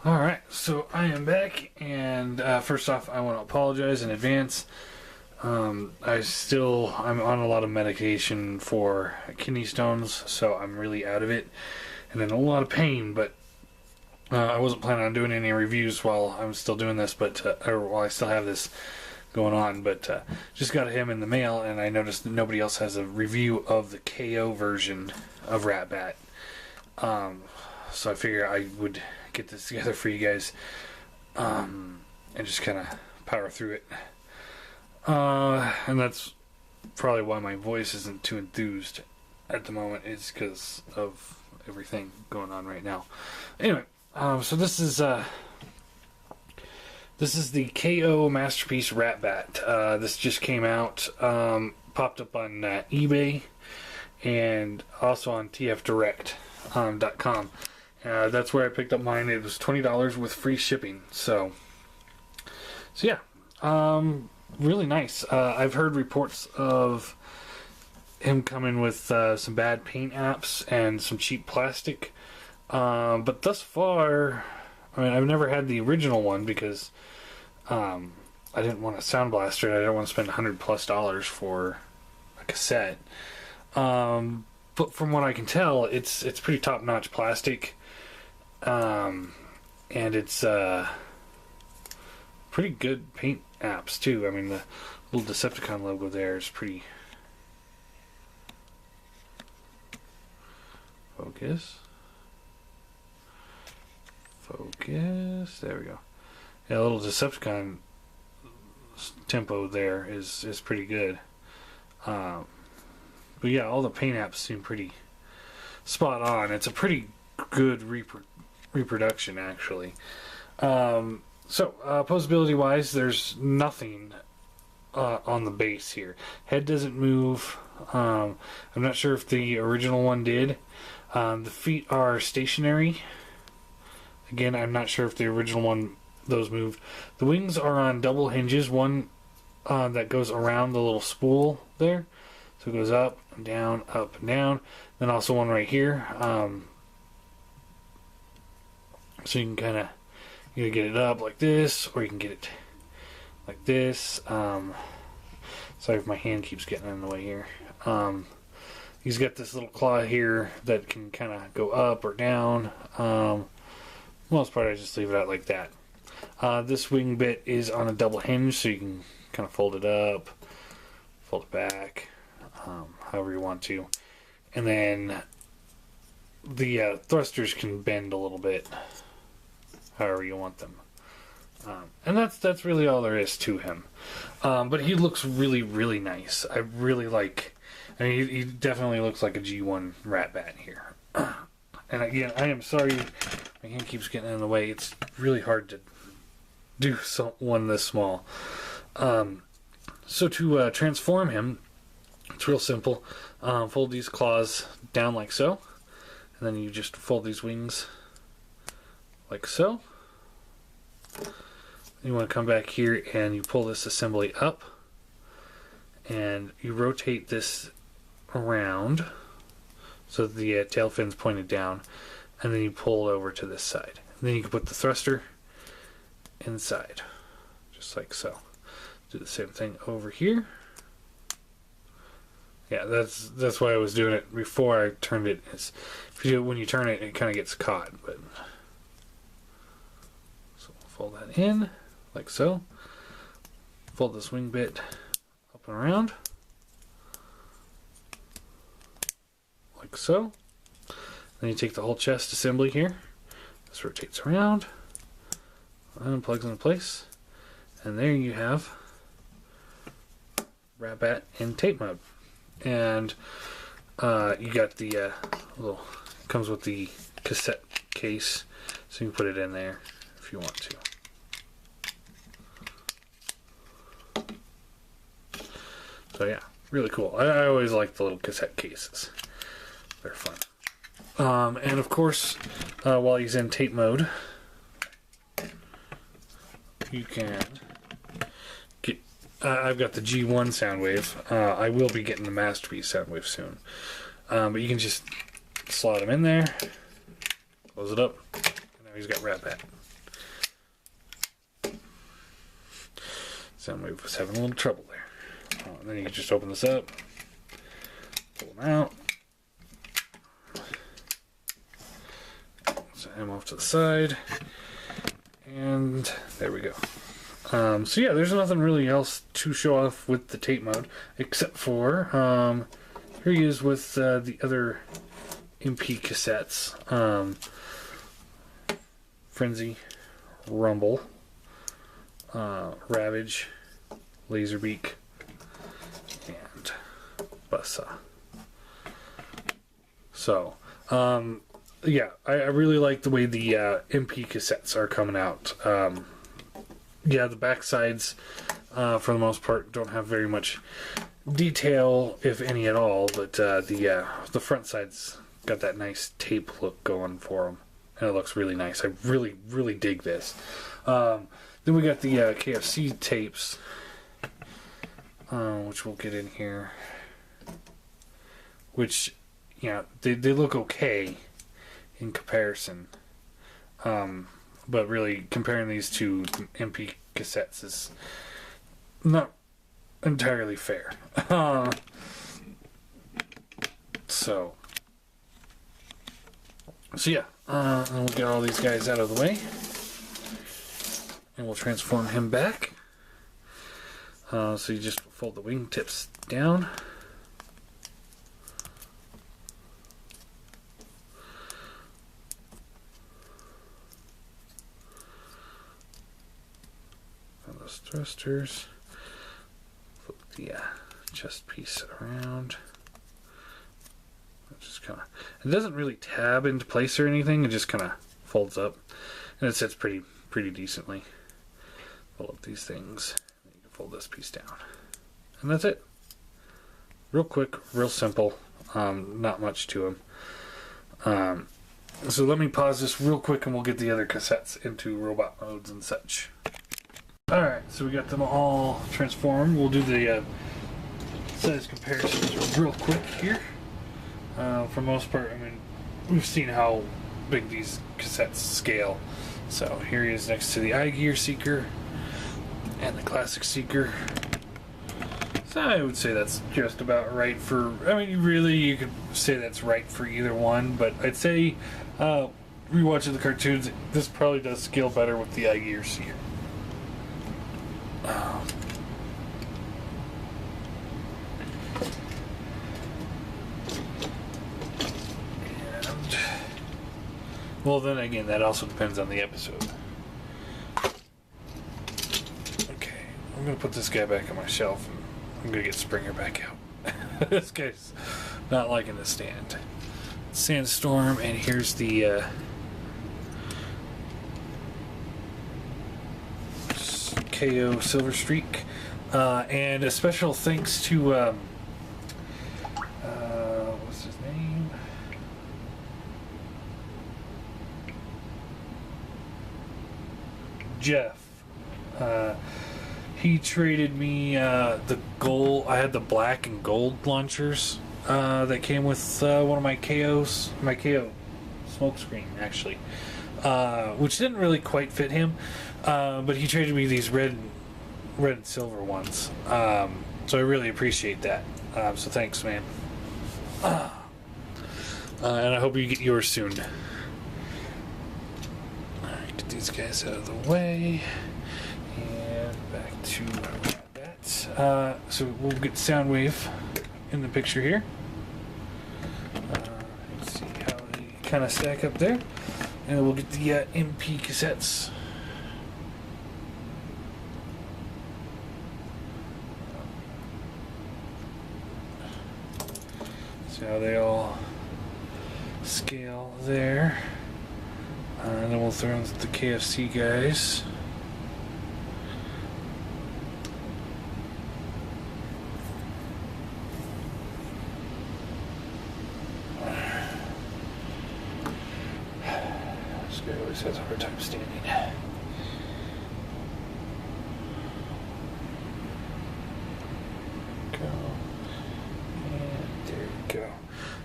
Alright, so I am back, and first off, I want to apologize in advance. I'm on a lot of medication for kidney stones, so I'm really out of it, and in a lot of pain, but I wasn't planning on doing any reviews while I'm still doing this, or while I still have this going on, but just got him in the mail, and I noticed that nobody else has a review of the KO version of Ratbat. So I figure I would get this together for you guys, and just kind of power through it. And that's probably why my voice isn't too enthused at the moment, is because of everything going on right now. Anyway, so this is the KO Masterpiece Ratbat. This just came out, popped up on eBay, and also on tfdirect.com. That's where I picked up mine. It was $20 with free shipping. So yeah, really nice. I've heard reports of him coming with some bad paint apps and some cheap plastic. But thus far, I mean, I've never had the original one because I didn't want a sound blaster. I didn't want to spend $100+ for a cassette. But from what I can tell, it's pretty top-notch plastic. And it's pretty good paint apps too. I mean, the little Decepticon logo there is pretty. Focus. There we go. Yeah, a little Decepticon tempo there is pretty good. But yeah, all the paint apps seem pretty spot on. It's a pretty good reproduction, actually. So posability wise, there's nothing on the base here. Head doesn't move. I'm not sure if the original one did. The feet are stationary. Again, I'm not sure if the original one, those moved. The wings are on double hinges. One that goes around the little spool there. So it goes up and down, up and down. Then also one right here. So you can kind of either get it up like this, or you can get it like this. Sorry if my hand keeps getting in the way here. He's got this little claw here that can kind of go up or down. Most part, I just leave it out like that. This wing bit is on a double hinge, so you can kind of fold it up, fold it back, however you want to. And then the thrusters can bend a little bit, however you want them. And that's really all there is to him. But he looks really, really nice. I really like. I mean, he definitely looks like a G1 Ratbat here. And again, I am sorry, my hand keeps getting in the way. It's really hard to do one this small. So to transform him, it's real simple. Fold these claws down like so, and then you just fold these wings like so. You want to come back here and you pull this assembly up, and you rotate this around so that the tail fin's pointed down, and then you pull it over to this side. And then you can put the thruster inside, just like so. Do the same thing over here. Yeah, that's why I was doing it before I turned it. When you turn it, it kind of gets caught. But so we'll fold that in like so. Fold this wing bit up and around like so. Then you take the whole chest assembly here. This rotates around and plugs into place, and there you have Ratbat in tape mode. And you got the little, comes with the cassette case, so you can put it in there if you want to. So yeah, really cool. I always like the little cassette cases. They're fun. And of course, while he's in tape mode, you can get. I've got the G1 Soundwave. I will be getting the Masterpiece Soundwave soon. But you can just slot him in there, close it up, and now he's got Ratbat. Soundwave was having a little trouble there. And then you can just open this up, pull them out, set him off to the side, and there we go. So yeah, there's nothing really else to show off with the tape mode, except for here he is with the other MP cassettes. Frenzy, Rumble, Ravage, Laserbeak, and Buzzsaw. So, yeah, I really like the way the MP cassettes are coming out. Yeah, the back sides, for the most part, don't have very much detail, if any at all, but the front sides got that nice tape look going for them, and it looks really nice. I really, really dig this. Then we got the KFC tapes, which we'll get in here, which, yeah, they look okay in comparison. But really, comparing these two MP cassettes is not entirely fair. So yeah, and we'll get all these guys out of the way, and we'll transform him back. So you just fold the wingtips down. Those thrusters, flip the chest piece around. It just kind of, it doesn't really tab into place or anything. It just kind of folds up, and it sits pretty decently. Fold up these things, and you can fold this piece down, and that's it. Real quick, real simple. Not much to them. So let me pause this real quick, and we'll get the other cassettes into robot modes and such. Alright, so we got them all transformed. We'll do the size comparisons real quick here. For the most part, I mean, we've seen how big these cassettes scale. So here he is next to the iGear Seeker and the Classic Seeker. So I would say that's just about right for, I mean, really you could say that's right for either one, but I'd say rewatching the cartoons, this probably does scale better with the iGear Seeker. And, well, then again, that also depends on the episode. Okay, I'm gonna put this guy back on my shelf, and I'm gonna get Springer back out. This guy's not liking the stand. Sandstorm, and here's the KO Silver Streak, and a special thanks to what's his name? Jeff. He traded me the gold. I had the black and gold launchers that came with one of my KOs, my KO smokescreen actually, which didn't really quite fit him. But he traded me these red and silver ones. So I really appreciate that. So thanks, man. And I hope you get yours soon. Alright, get these guys out of the way. And back to Badbat. So we'll get Soundwave in the picture here. Let's see how they kind of stack up there. And we'll get the MP cassettes. See how they all scale there. And then we'll throw in the KFC guys. This guy always has a hard time standing.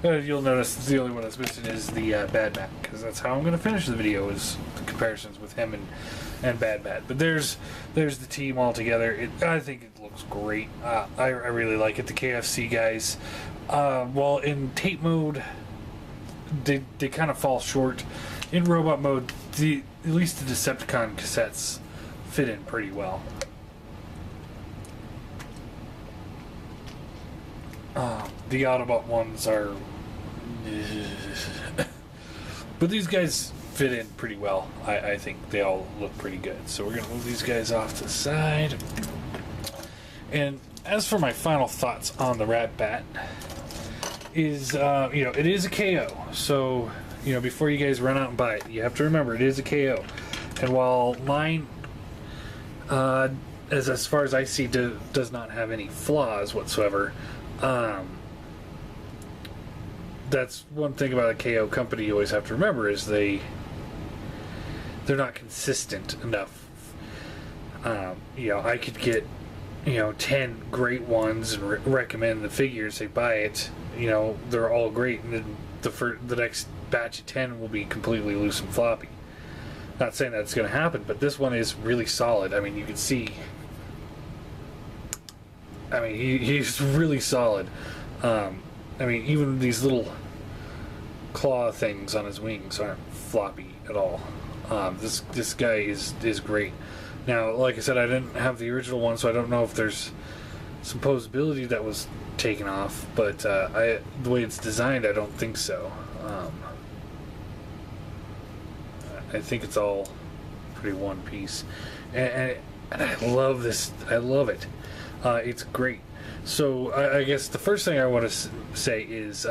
You'll notice the only one that's missing is the Badbat, because that's how I'm going to finish the video, is the comparisons with him and and Badbat. But there's the team all together. I think it looks great. I really like it. The KFC guys, well, in tape mode, they kind of fall short. In robot mode, at least the Decepticon cassettes fit in pretty well. The Autobot ones are... but these guys fit in pretty well. I think they all look pretty good. So we're going to move these guys off to the side. And as for my final thoughts on the Ratbat, is, it is a KO. So, before you guys run out and buy it, you have to remember it is a KO. And while mine, as far as I see, does not have any flaws whatsoever, that's one thing about a KO company you always have to remember is they're not consistent enough. I could get 10 great ones and recommend the figures. They buy it, they're all great, and then the next batch of 10 will be completely loose and floppy. Not saying that's going to happen, but this one is really solid. I mean, you can see. I mean, he's really solid. Even these little claw things on his wings aren't floppy at all. This guy is great. Now, like I said, I didn't have the original one, so I don't know if there's some posability that was taken off. But the way it's designed, I don't think so. I think it's all pretty one piece, and I love this. I love it. It's great. So I guess the first thing I want to say is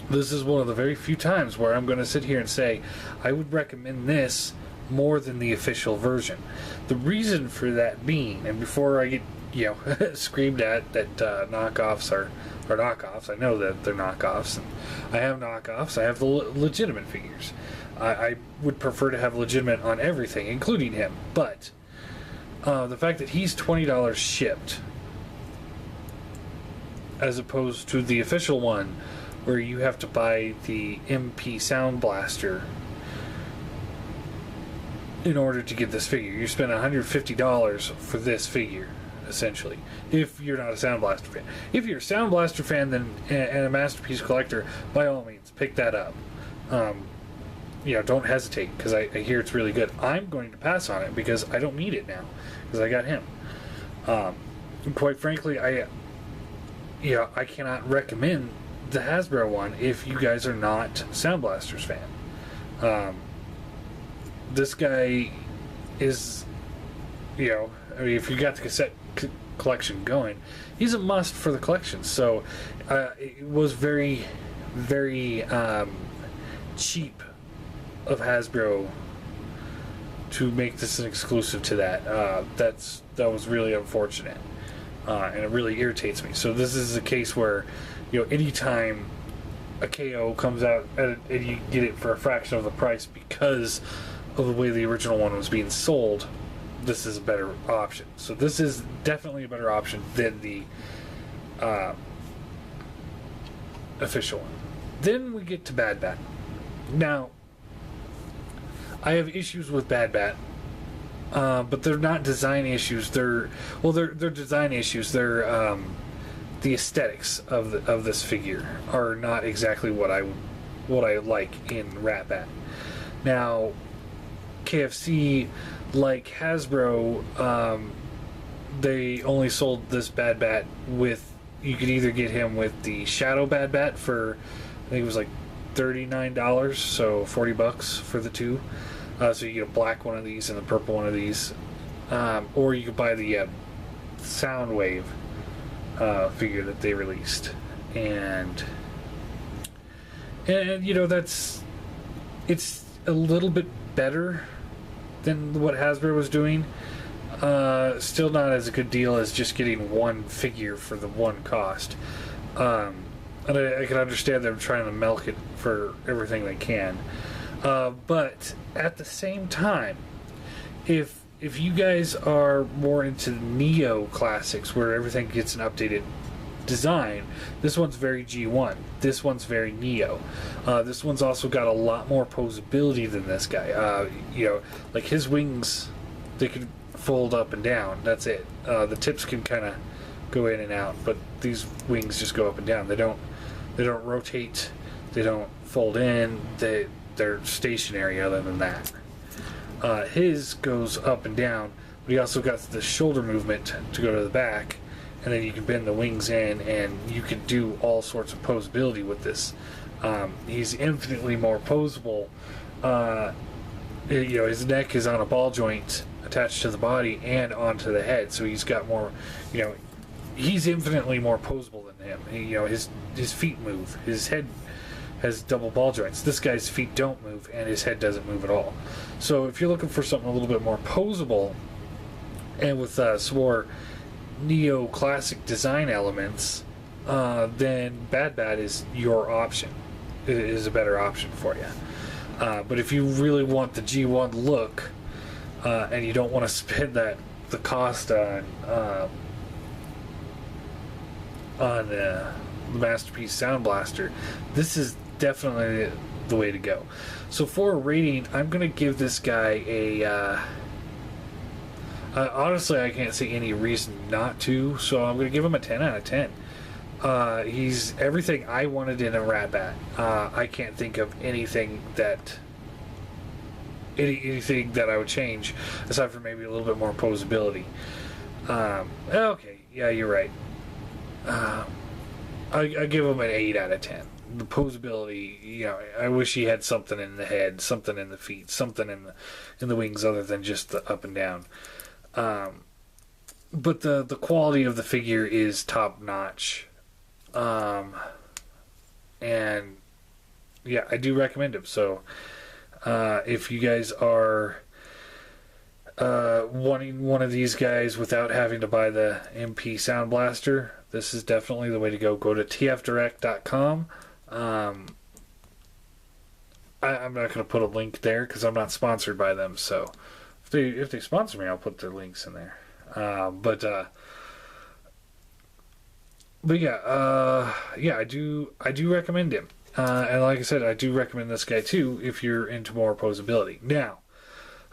this is one of the very few times where I'm going to sit here and say I would recommend this more than the official version. The reason for that being, and before I get screamed at that knockoffs are knockoffs, I know that they're knockoffs, and I have knockoffs. I have the legitimate figures. I would prefer to have legitimate on everything, including him, but the fact that he's $20 shipped as opposed to the official one where you have to buy the MP Sound Blaster in order to get this figure. You spend $150 for this figure, essentially, if you're not a Sound Blaster fan. If you're a Sound Blaster fan and a Masterpiece collector, by all means, pick that up. Don't hesitate, because I hear it's really good. I'm going to pass on it because I don't need it now, because I got him. Quite frankly, I cannot recommend the Hasbro one if you guys are not Sound Blasters fan. This guy is, if you got the cassette collection going, he's a must for the collection. So it was very, very cheap of Hasbro to make this an exclusive to that. That was really unfortunate, and it really irritates me. So this is a case where, anytime a KO comes out and you get it for a fraction of the price because of the way the original one was being sold, this is a better option. So this is definitely a better option than the official one. Then we get to Badbat. Now, I have issues with Badbat, but they're not design issues. They're design issues. They're the aesthetics of this figure are not exactly what I like in Ratbat. Now, KFC, like Hasbro, they only sold this Badbat with. You could either get him with the Shadow Badbat for, I think it was like $39, so $40 for the two. So you get a black one of these and a purple one of these, or you could buy the Soundwave figure that they released, and it's a little bit better than what Hasbro was doing. Still not as a good deal as just getting one figure for the one cost. And I can understand them trying to milk it for everything they can. But at the same time, if you guys are more into Neo classics where everything gets an updated design. This one's very G1. This one's very Neo. This one's also got a lot more posability than this guy. Like his wings, they can fold up and down. That's it. The tips can kind of go in and out, but these wings just go up and down. They don't rotate. They don't fold in. They're stationary other than that. His goes up and down, but he also got the shoulder movement to go to the back, and then you can bend the wings in, and you can do all sorts of posability with this. He's infinitely more posable. His neck is on a ball joint attached to the body and onto the head, so he's got more, he's infinitely more posable than him. His feet move. His head has double ball joints. This guy's feet don't move, and his head doesn't move at all. So if you're looking for something a little bit more posable, and with some more neo-classic design elements, then Badbat is your option. It is a better option for you. But if you really want the G1 look, and you don't want to spend the cost on the Masterpiece Sound Blaster, this is definitely the way to go. So for a rating, I'm going to give this guy a... honestly, I can't see any reason not to, so I'm going to give him a 10 out of 10. He's everything I wanted in a Ratbat. I can't think of anything that I would change, aside from maybe a little bit more posability. Okay, yeah, you're right. I give him an 8 out of 10. The posability, I wish he had something in the head, something in the feet, something in the wings other than just the up and down. But the quality of the figure is top notch. And yeah, I do recommend him. So if you guys are wanting one of these guys without having to buy the MP Sound Blaster, this is definitely the way to go. Go to tfdirect.com. I'm not going to put a link there because I'm not sponsored by them. So if they sponsor me, I'll put their links in there. But yeah, I do recommend him. And like I said, I do recommend this guy too if you're into more posability. Now,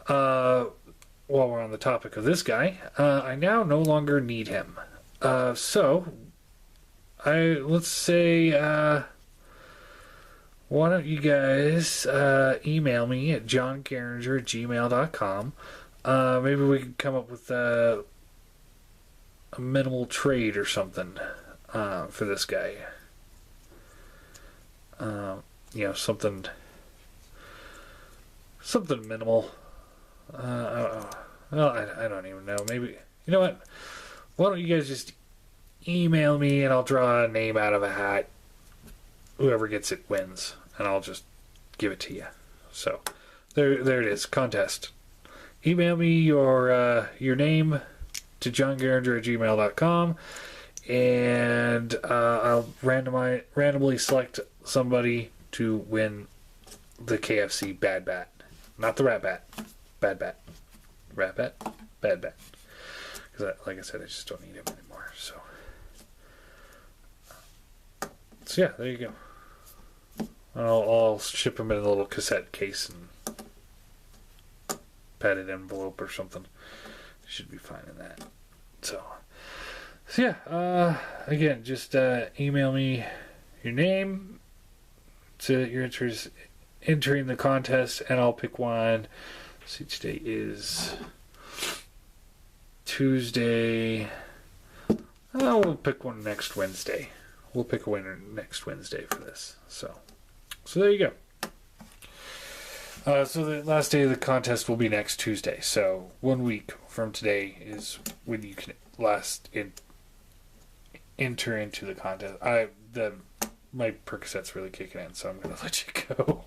while we're on the topic of this guy, I now no longer need him. So let's say, why don't you guys email me at johngaringer@gmail.com. Maybe we can come up with a minimal trade or something for this guy. Something minimal. I don't even know. Maybe, you know what? Why don't you guys just email me and I'll draw a name out of a hat. Whoever gets it wins, and I'll just give it to you. So there it is. Contest. Email me your name to johngaringer@gmail.com, and I'll randomly select somebody to win the KFC Badbat. Not the Ratbat. Badbat. Ratbat? Badbat. Because, like I said, I just don't need him anymore. So yeah, there you go. I'll ship him in a little cassette case and padded envelope or something. Should be fine in that. So yeah, again, just email me your name to your entering the contest, and I'll pick one. Let's see, today is Tuesday. We'll pick one next Wednesday. We'll pick a winner next Wednesday for this. So there you go. So the last day of the contest will be next Tuesday. So 1 week from today is when you can enter into the contest. My Percocet's really kicking in, so I'm going to let you go.